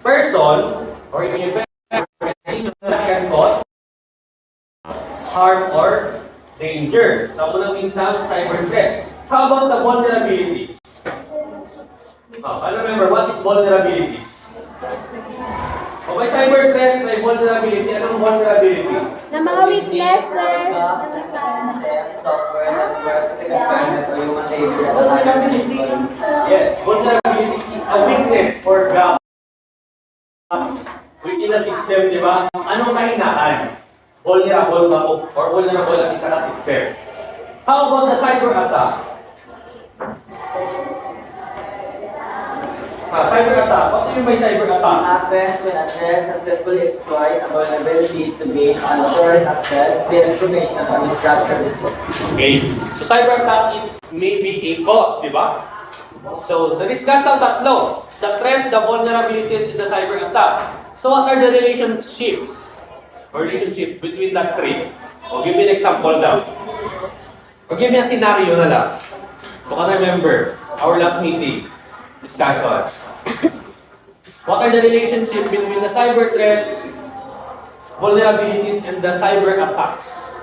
person or event that can cause harm or danger. Sa unang minsan, cyber threats. How about the vulnerabilities? Remember, what is vulnerabilities? O may cyber threat, may vulnerability. Anong vulnerability? Na mga weakness, sir. Software that works to confirm so human behavior. Yes, vulnerability is a weakness or gap within the system, di ba? Anong kahinaan? Vulnerable ba or vulnerable ang isa na system? How about the cyber attack? Cyber attack. What do you mean by cyber attack? Happens when a threat successfully exploit a vulnerability to gain unauthorized access to information on the structure. Okay. So cyber attack it may be a cause, di ba? So na-discuss ang tatlo. The threat, the vulnerabilities, and the cyber attacks. So what are the relationships between that three? O give me an example now. O give me a scenario na lang. So can remember our last meeting discussion. What are the relationship between the cyber threats, vulnerabilities, and the cyber attacks?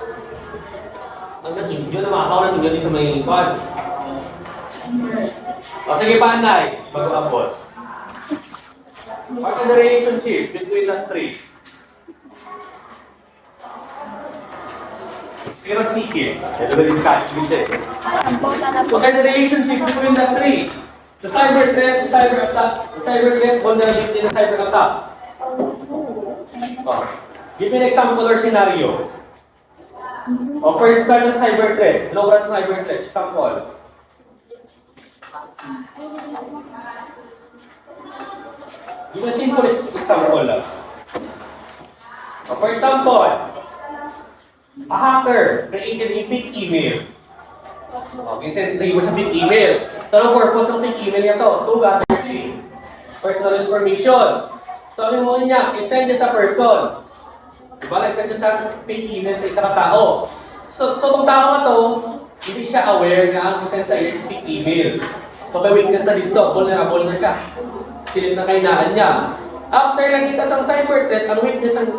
Ang yun na makakaw natin yun sa may lingkod. O sige, panay. Mag-upload. What are the relationship between the three? Pero sneaky. Ito ba yung catch me siya? What are the relationship between the three? The cyber threat, the cyber attack, the cyber threat, vulnerability, and the cyber attack. Oh. Give me an example or scenario. O first start ng cyber threat. Low-class cyber threat. Example. Give me a simple example lang. For example, a hacker created a fake email. Okay, send mo sa fake email. So, ang purpose ng fake email niya to? To gather personal information. So, ano mo niya? I-send niya sa person. Diba? I-send niya sa fake email sa isang tao. So kung tao na to, hindi siya aware na ang send sa iyo is fake email. So, may weakness na dito. Vulnerable na siya. Silip na kainaan niya. After nakita sa cyber threat, ang weakness ng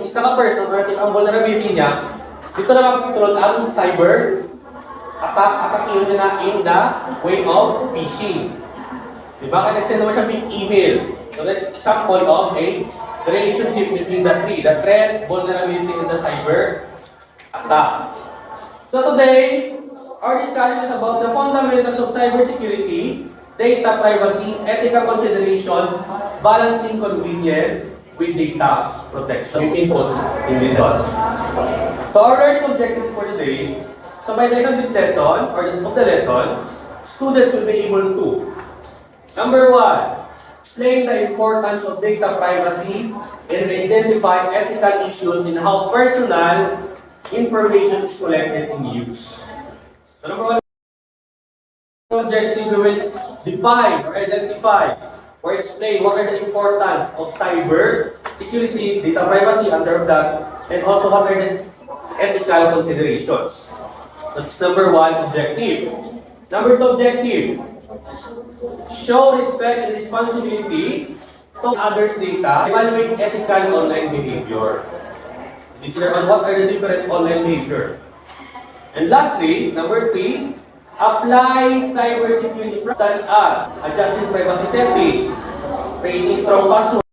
isang person or ang vulnerability niya, dito na mag-slot ang cyber attack yun na in the way of phishing. Diba? Kaya nag-send naman siya big email. So that's example of the relationship between the three, the threat, vulnerability, and the cyber attack. So today, our discussion is about the fundamentals of cybersecurity, data privacy, ethical considerations, balancing convenience with data protection. We can post in this one. So our learning objectives for today, so by the end of this lesson, or of the lesson, students will be able to, number one, explain the importance of data privacy and identify ethical issues in how personal information is collected and used. So number one, objective, we will define or identify or explain what are the importance of cyber security, data privacy under that, and also what are the ethical considerations. That's number one objective. Number two objective, show respect and responsibility to others' data, evaluate ethical online behavior. This is on what are the different online behavior. And lastly, number three, apply cybersecurity such as adjusting privacy settings, creating strong passwords,